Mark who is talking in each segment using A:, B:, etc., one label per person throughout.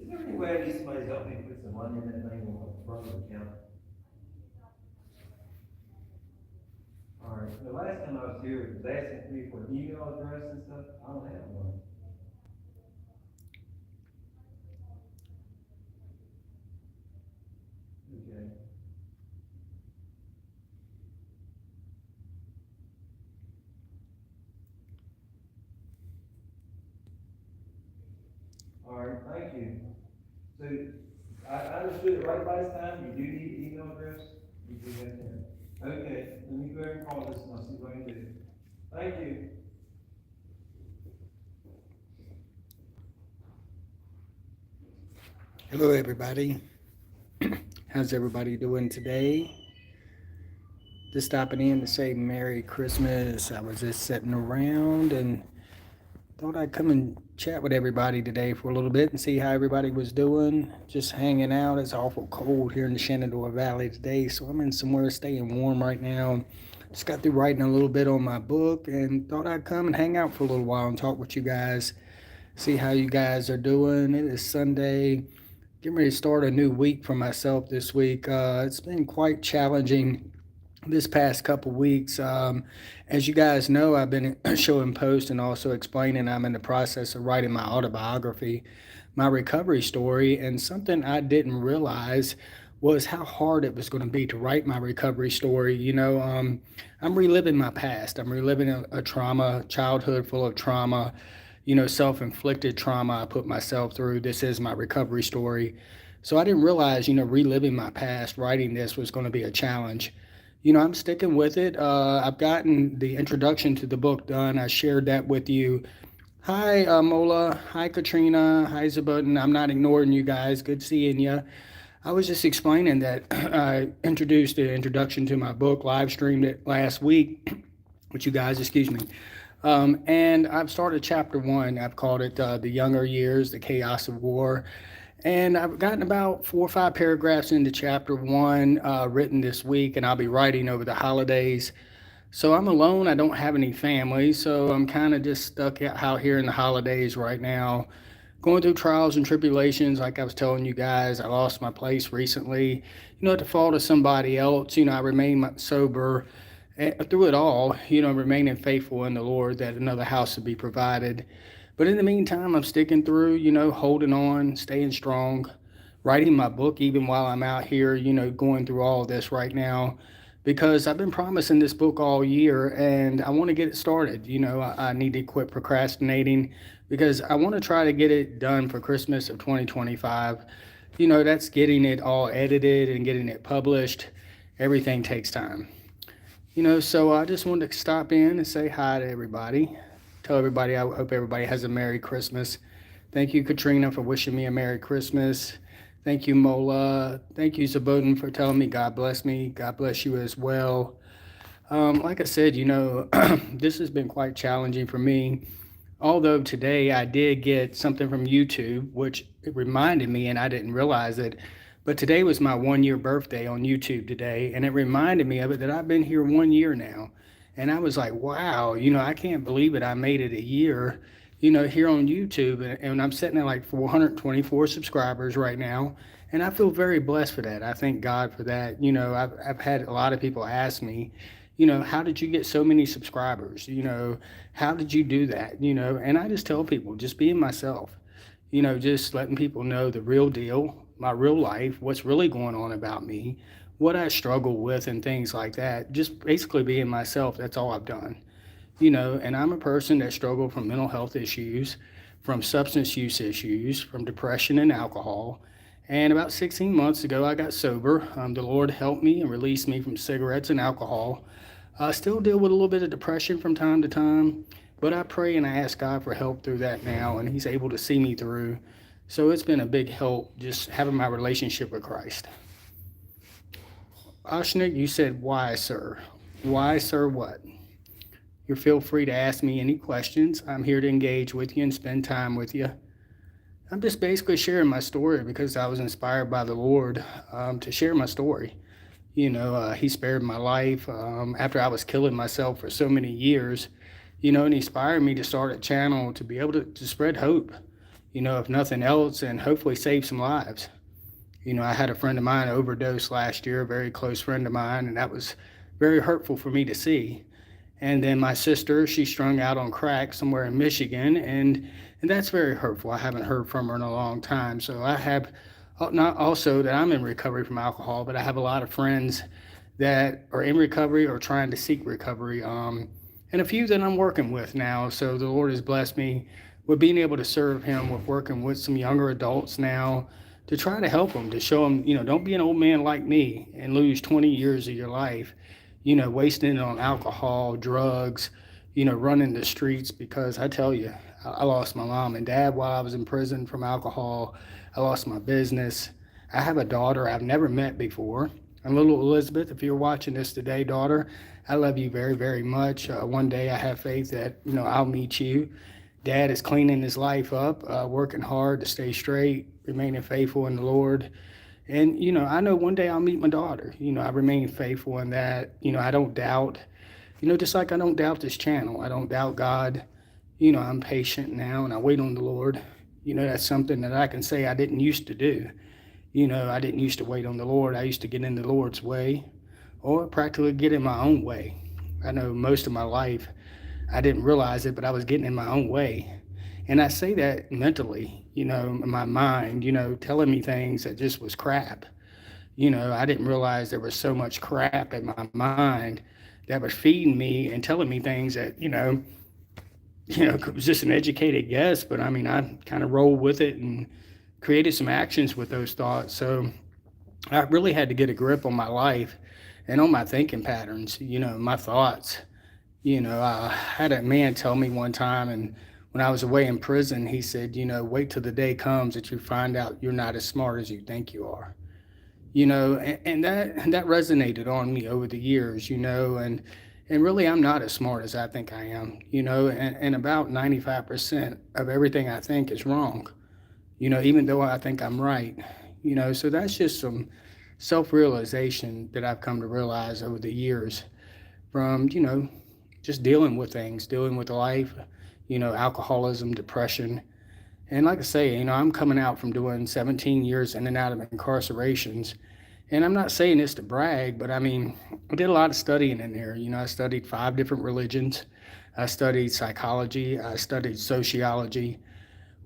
A: Is there any way I need somebody to help me put some money in that thing on the front of the account? Alright, the last time I was here, it was asking me for an email address and stuff, I don't have one. Okay. Alright, thank you. So, I understood it right last time, you do need an email address? You do have that. Okay, let me go ahead and call this and I'll see what I can do. Thank you.
B: Hello, everybody. How's everybody doing today? Just stopping in to say Merry Christmas. I was just sitting around and thought I'd come and chat with everybody today for a little bit and see how everybody was doing. Just hanging out. It's awful cold here in the Shenandoah Valley today, so I'm in somewhere staying warm right now. Just got through writing a little bit on my book and thought I'd come and hang out for a little while and talk with you guys, see how you guys are doing. It is Sunday. Getting ready to start a new week for myself this week. It's been quite challenging this past couple weeks. As you guys know, I've been showing posts and also explaining I'm in the process of writing my autobiography, my recovery story, and something I didn't realize was how hard it was going to be to write my recovery story. I'm reliving my past. I'm reliving a trauma, childhood full of trauma, self-inflicted trauma I put myself through. This is my recovery story. So I didn't realize, reliving my past, writing this was going to be a challenge. I'm sticking with it. I've gotten the introduction to the book done. I shared that with you. Hi, Mola. Hi, Katrina. Hi, Zabutin. I'm not ignoring you guys. Good seeing you. I was just explaining that I introduced the introduction to my book, live streamed it last week with you guys, excuse me. And I've started chapter 1. I've called it The Younger Years, the Chaos of War. And I've gotten about 4 or 5 paragraphs into chapter 1 written this week, and I'll be writing over the holidays. So I'm alone. I don't have any family, so I'm kind of just stuck out here in the holidays right now, going through trials and tribulations. Like I was telling you guys, I lost my place recently, at the fault of somebody else. I remain sober through it all, remaining faithful in the Lord that another house would be provided. But in the meantime, I'm sticking through, holding on, staying strong, writing my book even while I'm out here, going through all of this right now, because I've been promising this book all year and I want to get it started. I need to quit procrastinating because I want to try to get it done for Christmas of 2025. That's getting it all edited and getting it published. Everything takes time. So I just wanted to stop in and say hi to everybody. Tell everybody I hope everybody has a Merry Christmas. Thank you, Katrina, for wishing me a Merry Christmas. Thank you, Mola. Thank you, Zabutin, for telling me God bless me. God bless you as well. Like I said, this has been quite challenging for me. Although today I did get something from YouTube, which it reminded me, and I didn't realize it, but today was my 1-year birthday on YouTube today, and it reminded me of it that I've been here 1 year now. And I was like, wow, I can't believe it. I made it a year, here on YouTube, and I'm sitting at like 424 subscribers right now. And I feel very blessed for that. I thank God for that. I've had a lot of people ask me, how did you get so many subscribers? How did you do that? And I just tell people, just being myself, just letting people know the real deal, my real life, what's really going on about me, what I struggle with and things like that. Just basically being myself. That's all I've done. And I'm a person that struggled from mental health issues from substance use issues, from depression and alcohol. And about 16 months ago, I got sober. The Lord helped me and released me from cigarettes and alcohol. I still deal with a little bit of depression from time to time, but I pray and I ask God for help through that now, and He's able to see me through. So it's been a big help just having my relationship with Christ. Ashna, you said, why, sir? Why, sir, what? You feel free to ask me any questions. I'm here to engage with you and spend time with you. I'm just basically sharing my story because I was inspired by the Lord to share my story. He spared my life after I was killing myself for so many years, and He inspired me to start a channel to be able to spread hope, if nothing else, and hopefully save some lives. I had a friend of mine overdose last year, a very close friend of mine, and that was very hurtful for me to see. And then my sister, she strung out on crack somewhere in Michigan, and that's very hurtful. I haven't heard from her in a long time. So I have, not also that I'm in recovery from alcohol, but I have a lot of friends that are in recovery or trying to seek recovery, and a few that I'm working with now. So the Lord has blessed me with being able to serve Him with working with some younger adults now to try to help them, to show them, don't be an old man like me and lose 20 years of your life wasting it on alcohol, drugs, running the streets, because I tell you, I lost my mom and dad while I was in prison from alcohol. I lost my business. I have a daughter I've never met before. And little Elizabeth, if you're watching this today, daughter, I love you very, very much. One day I have faith that, I'll meet you. Dad is cleaning his life up, working hard to stay straight, remaining faithful in the Lord. And, I know one day I'll meet my daughter. I remain faithful in that. I don't doubt, just like I don't doubt this channel. I don't doubt God. I'm patient now and I wait on the Lord. That's something that I can say I didn't used to do. I didn't used to wait on the Lord. I used to get in the Lord's way or practically get in my own way. I know most of my life I didn't realize it, but I was getting in my own way. And I say that mentally, my mind, telling me things that just was crap. I didn't realize there was so much crap in my mind that was feeding me and telling me things that, it was just an educated guess. But I mean, I kind of rolled with it and created some actions with those thoughts. So I really had to get a grip on my life and on my thinking patterns, my thoughts. I had a man tell me one time, and when I was away in prison, he said, wait till the day comes that you find out you're not as smart as you think you are. And that resonated on me over the years, and really I'm not as smart as I think I am, and about 95% of everything I think is wrong, even though I think I'm right, so that's just some self-realization that I've come to realize over the years from, just dealing with things, dealing with life, alcoholism, depression. And like I say, I'm coming out from doing 17 years in and out of incarcerations. And I'm not saying this to brag, but I mean, I did a lot of studying in there. I studied 5 different religions. I studied psychology. I studied sociology.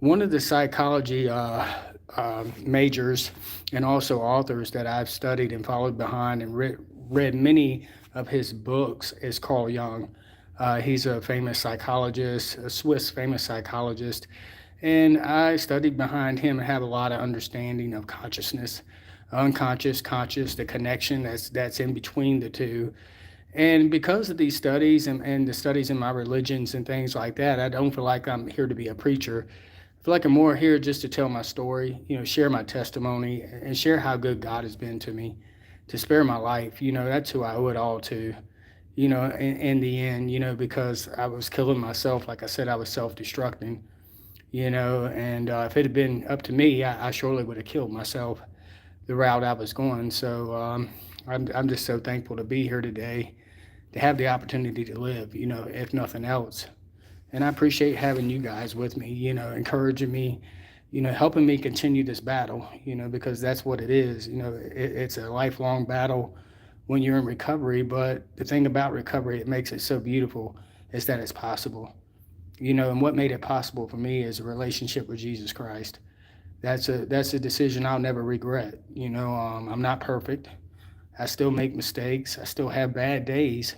B: One of the psychology majors and also authors that I've studied and followed behind and read many of his books is Carl Jung. He's a famous psychologist, a Swiss famous psychologist, and I studied behind him and have a lot of understanding of consciousness, unconscious, conscious, the connection that's in between the two. And because of these studies and the studies in my religions and things like that, I don't feel like I'm here to be a preacher. I feel like I'm more here just to tell my story, share my testimony and share how good God has been to me, to spare my life. That's who I owe it all to. In the end, because I was killing myself. Like I said, I was self-destructing, and if it had been up to me, I surely would have killed myself the route I was going. So I'm just so thankful to be here today, to have the opportunity to live, if nothing else. And I appreciate having you guys with me, encouraging me, helping me continue this battle, because that's what it is. It's a lifelong battle when you're in recovery. But the thing about recovery, it makes it so beautiful, is that it's possible. And what made it possible for me is a relationship with Jesus Christ. That's a decision I'll never regret. I'm not perfect. I still make mistakes. I still have bad days,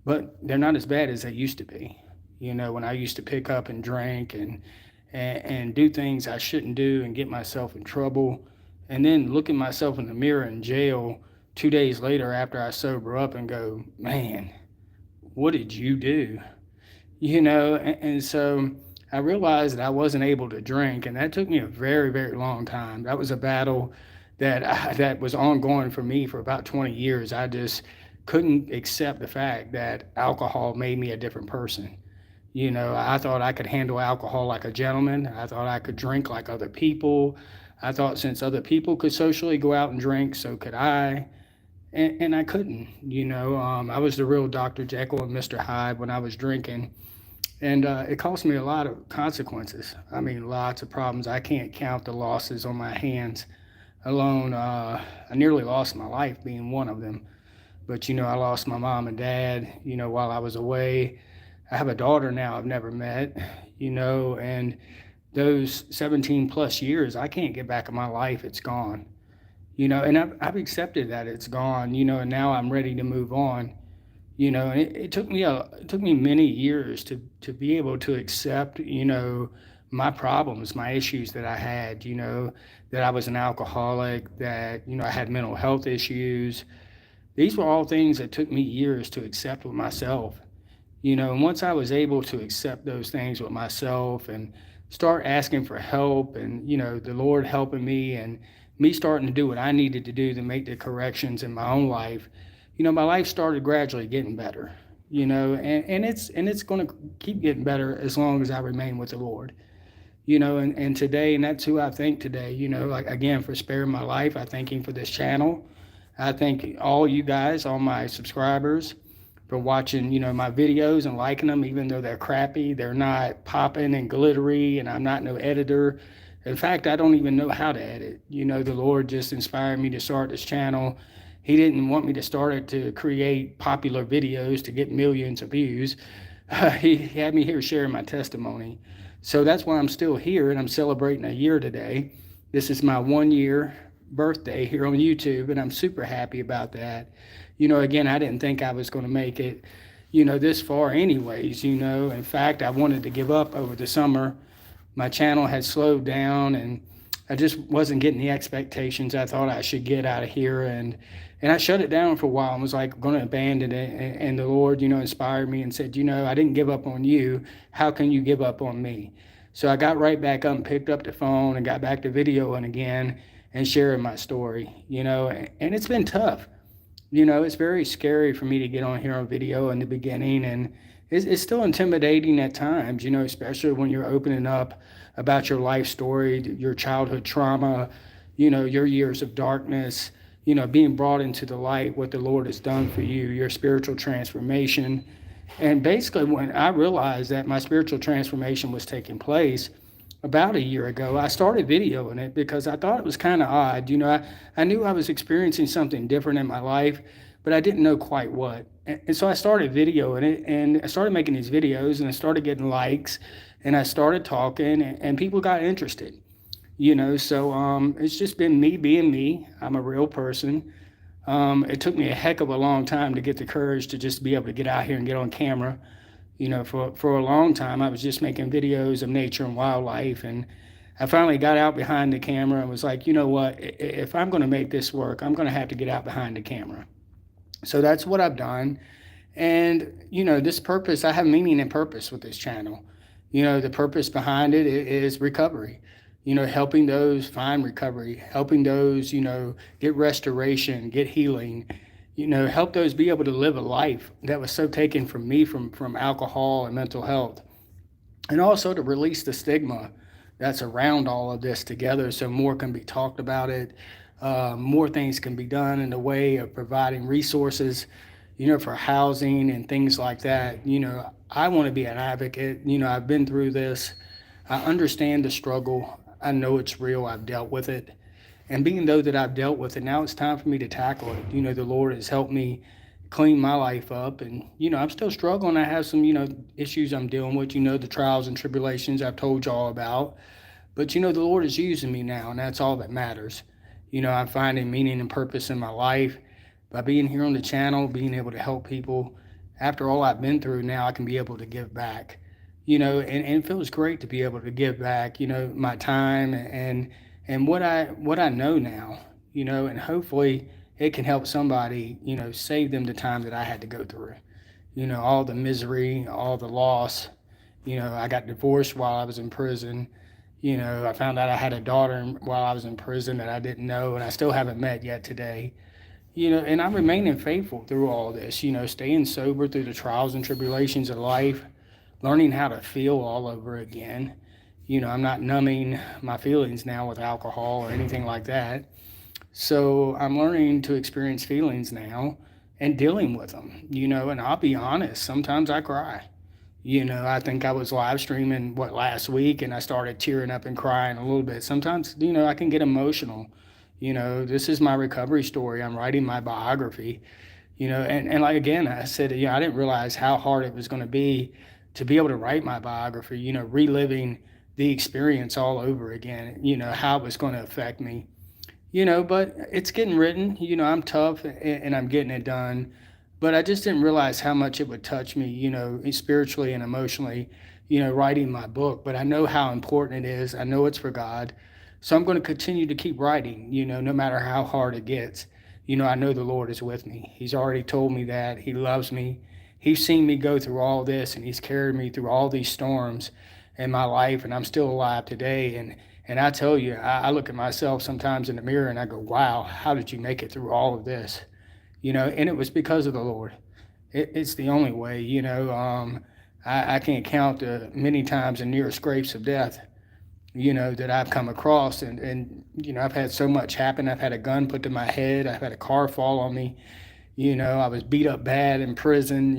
B: but they're not as bad as they used to be. When I used to pick up and drink and and do things I shouldn't do and get myself in trouble. And then look at myself in the mirror in jail 2 days later after I sober up and go, man, what did you do? And so I realized that I wasn't able to drink, and that took me a very, very long time. That was a battle that was ongoing for me for about 20 years. I just couldn't accept the fact that alcohol made me a different person. I thought I could handle alcohol like a gentleman. I thought I could drink like other people. I thought since other people could socially go out and drink, so could I. And I couldn't. I was the real Dr. Jekyll and Mr. Hyde when I was drinking. And it cost me a lot of consequences. I mean, lots of problems. I can't count the losses on my hands alone. I nearly lost my life being one of them. But, I lost my mom and dad, while I was away. I have a daughter now I've never met, and those 17 plus years, I can't get back in my life. It's gone, and I've accepted that it's gone, and now I'm ready to move on, and it took me many years to be able to accept, my problems, my issues that I had, that I was an alcoholic, that, I had mental health issues. These were all things that took me years to accept with myself. And once I was able to accept those things with myself and start asking for help and, the Lord helping me and me starting to do what I needed to do to make the corrections in my own life, my life started gradually getting better, and it's going to keep getting better as long as I remain with the Lord, and today, and that's who I thank today, like again, for sparing my life. I thank Him for this channel. I thank all you guys, all my subscribers, for watching, my videos and liking them, even though they're crappy. They're not popping and glittery, and I'm not no editor. In fact, I don't even know how to edit. The Lord just inspired me to start this channel. He didn't want me to start it to create popular videos to get millions of views. He had me here sharing my testimony. So that's why I'm still here, and I'm celebrating a year today. This is my 1 year birthday here on YouTube, and I'm super happy about that. Again, I didn't think I was going to make it, this far anyways. In fact, I wanted to give up over the summer. My channel had slowed down, and I just wasn't getting the expectations I thought I should get out of here. And I shut it down for a while and was like going to abandon it. And the Lord, inspired me and said, I didn't give up on you. How can you give up on me? So I got right back up and picked up the phone and got back to videoing again and sharing my story, and it's been tough. It's very scary for me to get on here on video in the beginning, and it's still intimidating at times, especially when you're opening up about your life story, your childhood trauma, your years of darkness, being brought into the light, what the Lord has done for you, your spiritual transformation. And basically, when I realized that my spiritual transformation was taking place about a year ago, I started videoing it because I thought it was kind of odd. I knew I was experiencing something different in my life, but I didn't know quite what. And so I started videoing it, and I started making these videos, and I started getting likes, and I started talking, and people got interested. So it's just been me being me. I'm a real person. It took me a heck of a long time to get the courage to just be able to get out here and get on camera. For a long time, I was just making videos of nature and wildlife. And I finally got out behind the camera and was like, you know what, if I'm going to make this work, I'm going to have to get out behind the camera. So that's what I've done. And, this purpose, I have meaning and purpose with this channel. The purpose behind it is recovery. Helping those find recovery, helping those, get restoration, get healing, help those be able to live a life that was so taken from me from alcohol and mental health. And also to release the stigma that's around all of this together so more can be talked about it. More things can be done in the way of providing resources, for housing and things like that. I want to be an advocate. I've been through this. I understand the struggle. I know it's real. I've dealt with it. And being though that I've dealt with it, now it's time for me to tackle it. The Lord has helped me clean my life up. And, I'm still struggling. I have some, issues I'm dealing with, the trials and tribulations I've told y'all about. But, the Lord is using me now, and that's all that matters. I'm finding meaning and purpose in my life by being here on the channel, being able to help people. After all I've been through, now I can be able to give back. And it feels great to be able to give back, my time and what I know now, and hopefully it can help somebody, save them the time that I had to go through. All the misery, all the loss. I got divorced while I was in prison. I found out I had a daughter while I was in prison that I didn't know, and I still haven't met yet today. And I'm remaining faithful through all this, staying sober through the trials and tribulations of life, learning how to feel all over again. I'm not numbing my feelings now with alcohol or anything like that. So I'm learning to experience feelings now and dealing with them, and I'll be honest, sometimes I cry. I think I was live streaming last week and I started tearing up and crying a little bit. Sometimes, I can get emotional. This is my recovery story. I'm writing my biography, and like again, I said, I didn't realize how hard it was going to be able to write my biography, reliving the experience all over again, how it was going to affect me, but it's getting written, I'm tough and I'm getting it done. But I just didn't realize how much it would touch me, spiritually and emotionally, writing my book. But I know how important it is. I know it's for God. So I'm going to continue to keep writing, no matter how hard it gets. I know the Lord is with me. He's already told me that. He loves me. He's seen me go through all this and he's carried me through all these storms in my life. And I'm still alive today. And I tell you, I look at myself sometimes in the mirror and I go, wow, how did you make it through all of this? And it was because of the Lord. It's the only way, I can't count the many times and near scrapes of death, that I've come across. And I've had so much happen. I've had a gun put to my head. I've had a car fall on me. I was beat up bad in prison.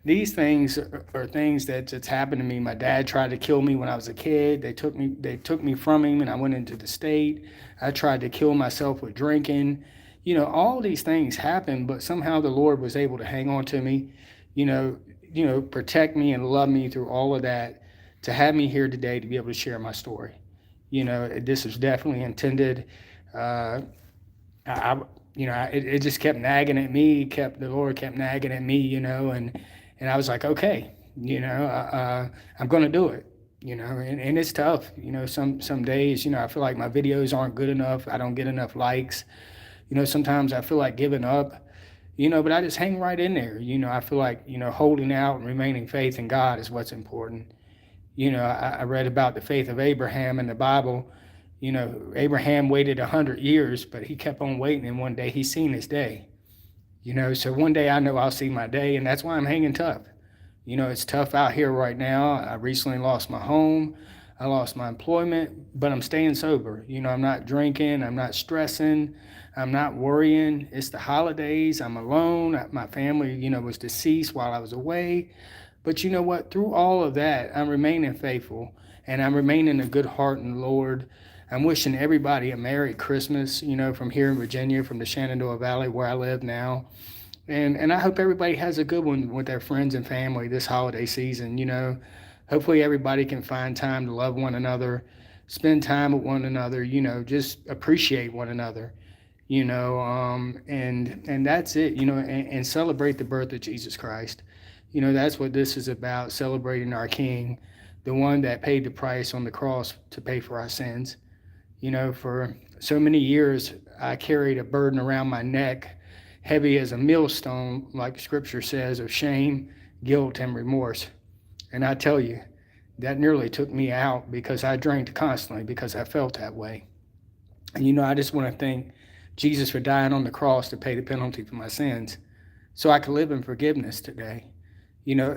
B: These things are things that's happened to me. My dad tried to kill me when I was a kid. They took me from him and I went into the state. I tried to kill myself with drinking. All these things happened, but somehow the Lord was able to hang on to me, protect me and love me through all of that, to have me here today to be able to share my story. This was definitely intended. It just kept nagging at me, the Lord kept nagging at me, and I was like, okay, I'm going to do it. And it's tough. Some days, I feel like my videos aren't good enough. I don't get enough likes. Sometimes I feel like giving up, but I just hang right in there. I feel like, holding out and remaining faith in God is what's important. I read about the faith of Abraham in the Bible. Abraham waited 100 years, but he kept on waiting, and one day he seen his day. So one day I know I'll see my day, and that's why I'm hanging tough. It's tough out here right now. I recently lost my home. I lost my employment, but I'm staying sober. I'm not drinking. I'm not stressing. I'm not worrying. It's the holidays. I'm alone. My family, was deceased while I was away. But you know what? Through all of that, I'm remaining faithful, and I'm remaining a good heart in the Lord. I'm wishing everybody a Merry Christmas, from here in Virginia, from the Shenandoah Valley where I live now. And I hope everybody has a good one with their friends and family this holiday season. Hopefully everybody can find time to love one another, spend time with one another, just appreciate one another, and that's it, and celebrate the birth of Jesus Christ. That's what this is about, celebrating our King, the one that paid the price on the cross to pay for our sins. For so many years, I carried a burden around my neck, heavy as a millstone, like Scripture says, of shame, guilt, and remorse. And I tell you, that nearly took me out because I drank constantly because I felt that way. And, I just want to thank Jesus for dying on the cross to pay the penalty for my sins so I could live in forgiveness today.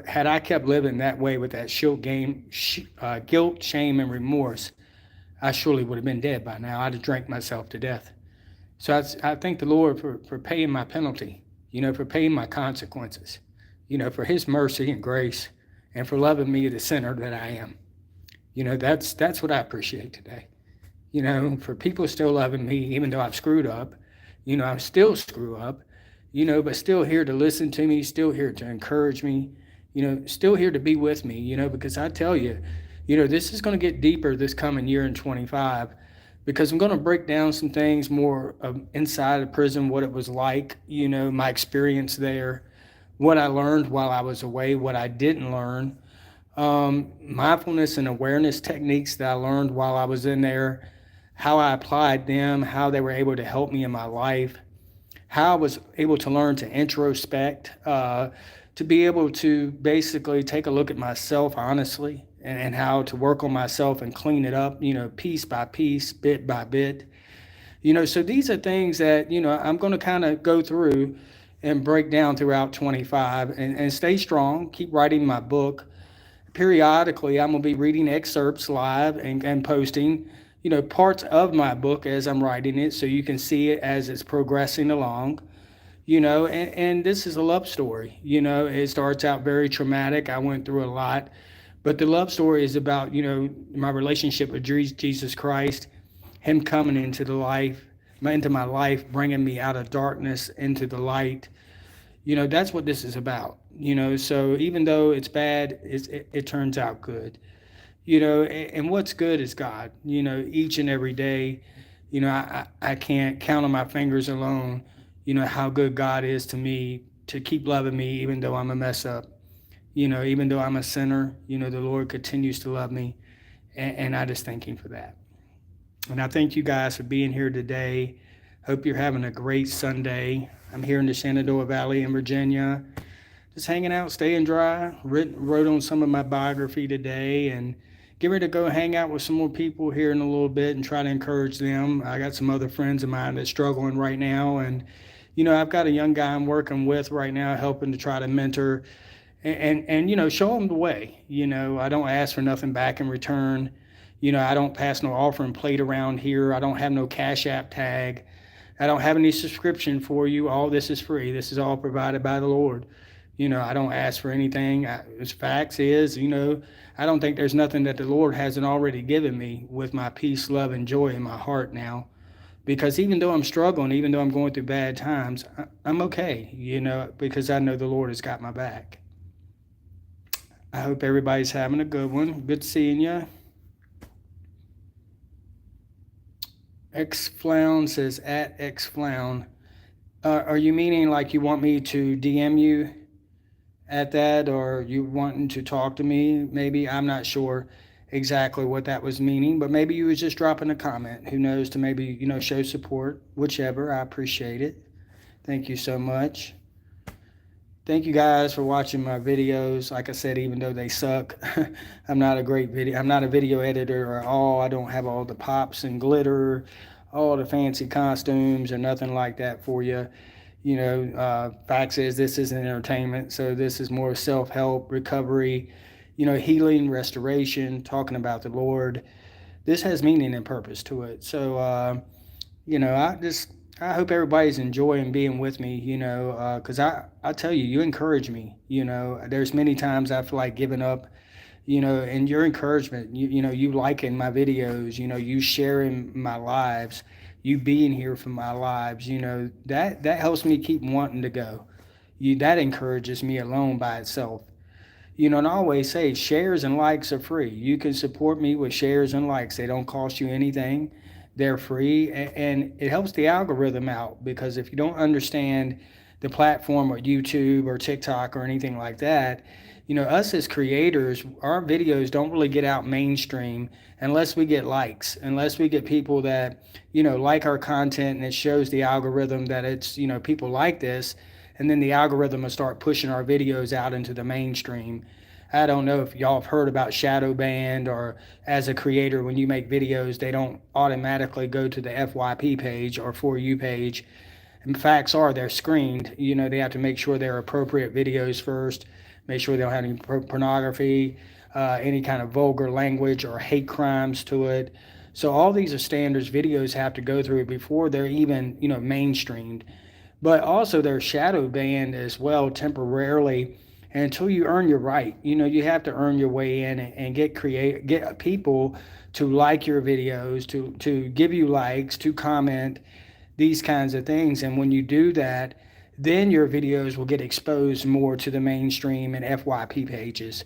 B: Had I kept living that way with that guilt, shame, and remorse, I surely would have been dead by now. I'd have drank myself to death. So I thank the Lord for paying my penalty, for paying my consequences, for his mercy and grace, and for loving me the sinner that I am. That's what I appreciate today. For people still loving me, even though I've screwed up, I'm still screw up, but still here to listen to me, still here to encourage me, still here to be with me, because I tell you, this is going to get deeper this coming year in 25, because I'm going to break down some things more inside of prison, what it was like, my experience there, what I learned while I was away, what I didn't learn, mindfulness and awareness techniques that I learned while I was in there, how I applied them, how they were able to help me in my life, how I was able to learn to introspect, to be able to basically take a look at myself honestly, and how to work on myself and clean it up, piece by piece, bit by bit. So these are things that, I'm going to kind of go through and break down throughout 25 and stay strong, keep writing my book. Periodically, I'm going to be reading excerpts live and posting, parts of my book as I'm writing it so you can see it as it's progressing along. And this is a love story. It starts out very traumatic. I went through a lot, but the love story is about, my relationship with Jesus Christ, him coming into my life, bringing me out of darkness into the light. That's what this is about. So even though it's bad, it turns out good. And what's good is God. Each and every day, I can't count on my fingers alone, how good God is to me, to keep loving me even though I'm a mess up. Even though I'm a sinner, the Lord continues to love me, and I just thank him for that. And I thank you guys for being here today. Hope you're having a great Sunday. I'm here in the Shenandoah Valley in Virginia, just hanging out, staying dry. Wrote on some of my biography today, and get ready to go hang out with some more people here in a little bit and try to encourage them. I got some other friends of mine that's struggling right now, and I've got a young guy I'm working with right now, helping to try to mentor and show them the way. I don't ask for nothing back in return. I don't pass no offering plate around here. I don't have no Cash App tag. I don't have any subscription for you. All this is free. This is all provided by the Lord. I don't ask for anything. As facts is, I don't think there's nothing that the Lord hasn't already given me with my peace, love, and joy in my heart now. Because even though I'm struggling, even though I'm going through bad times, I'm okay, because I know the Lord has got my back. I hope everybody's having a good one. Good seeing you. Xflown says at Xflown. Are you meaning like you want me to DM you at that, or you wanting to talk to me? Maybe, I'm not sure exactly what that was meaning, but maybe you was just dropping a comment. Who knows, to maybe, show support, whichever. I appreciate it. Thank you so much. Thank you guys for watching my videos. Like I said, even though they suck, I'm not a video editor at all. I don't have all the pops and glitter, all the fancy costumes or nothing like that for you. Facts is this isn't entertainment, so this is more self-help, recovery, healing, restoration, talking about the Lord. This has meaning and purpose to it. So, I hope everybody's enjoying being with me, because I tell you, you encourage me. There's many times I feel like giving up, and your encouragement, you liking my videos, you sharing my lives, you being here for my lives, that helps me keep wanting to go. That encourages me alone by itself. And I always say shares and likes are free. You can support me with shares and likes. They don't cost you anything. They're free, and it helps the algorithm out, because if you don't understand the platform or YouTube or TikTok or anything like that, us as creators, our videos don't really get out mainstream unless we get likes, unless we get people that, like our content, and it shows the algorithm that it's, people like this, and then the algorithm will start pushing our videos out into the mainstream. I don't know if y'all have heard about shadow banned, or as a creator, when you make videos, they don't automatically go to the FYP page or For You page. And facts are they're screened. They have to make sure they're appropriate videos first, make sure they don't have any pornography, any kind of vulgar language or hate crimes to it. So all these are standards videos have to go through before they're even, mainstreamed. But also they're shadow banned as well temporarily, until you earn your right. You have to earn your way in and get people to like your videos, to give you likes, to comment, these kinds of things. And when you do that, then your videos will get exposed more to the mainstream and FYP pages.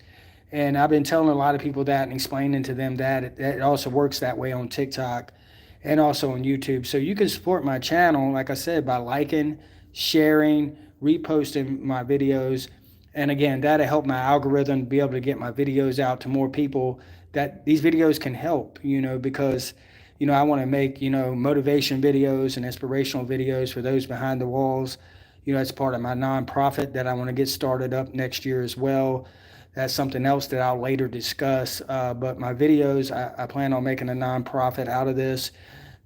B: And I've been telling a lot of people that and explaining to them that it also works that way on TikTok and also on YouTube. So you can support my channel, like I said, by liking, sharing, reposting my videos, And again, that'll help my algorithm be able to get my videos out to more people, that these videos can help, because, I want to make, motivation videos and inspirational videos for those behind the walls. It's part of my nonprofit that I want to get started up next year as well. That's something else that I'll later discuss. But my videos, I plan on making a nonprofit out of this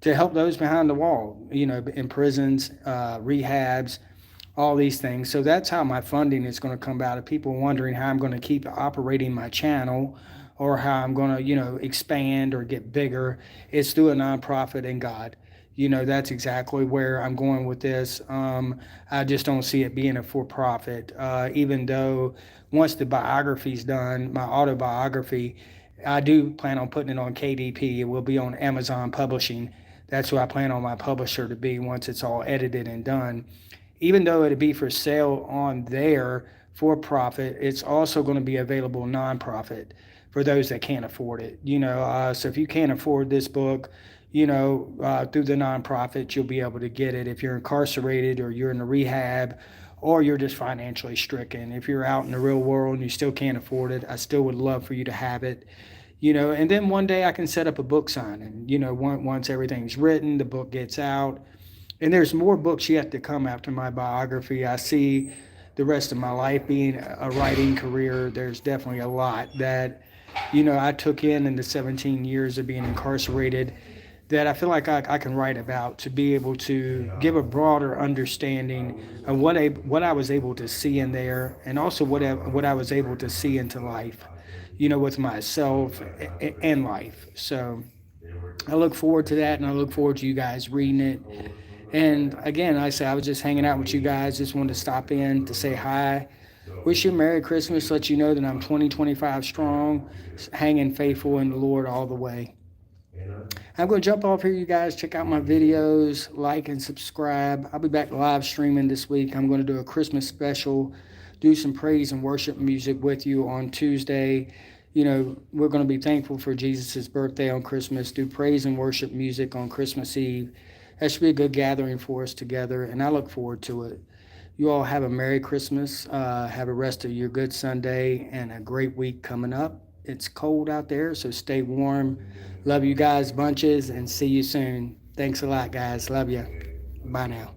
B: to help those behind the wall, in prisons, rehabs, all these things. So that's how my funding is going to come out, of people wondering how I'm going to keep operating my channel or how I'm going to, expand or get bigger. It's through a nonprofit and God. That's exactly where I'm going with this. I just don't see it being a for-profit, even though once the biography's done, my autobiography, I do plan on putting it on KDP. It will be on Amazon Publishing. That's who I plan on my publisher to be once it's all edited and done. Even though it'd be for sale on there for profit, it's also going to be available nonprofit for those that can't afford it. So if you can't afford this book, through the nonprofit, you'll be able to get it if you're incarcerated or you're in a rehab or you're just financially stricken. If you're out in the real world and you still can't afford it, I still would love for you to have it. And then one day I can set up a book signing, once everything's written, the book gets out. And there's more books yet to come after my biography. I see the rest of my life being a writing career. There's definitely a lot that, I took in the 17 years of being incarcerated that I feel like I can write about, to be able to give a broader understanding of what I was able to see in there, and also what I was able to see into life, with myself and life. So I look forward to that, and I look forward to you guys reading it. And again, I say I was just hanging out with you guys. Just wanted to stop in to say hi. Wish you a Merry Christmas. Let you know that I'm 2025 strong, hanging faithful in the Lord all the way. I'm going to jump off here, you guys. Check out my videos, like and subscribe. I'll be back live streaming this week. I'm going to do a Christmas special, do some praise and worship music with you on Tuesday. We're going to be thankful for Jesus' birthday on Christmas, do praise and worship music on Christmas Eve. That should be a good gathering for us together, and I look forward to it. You all have a Merry Christmas. Have a rest of your good Sunday and a great week coming up. It's cold out there, so stay warm. Love you guys bunches, and see you soon. Thanks a lot, guys. Love you. Bye now.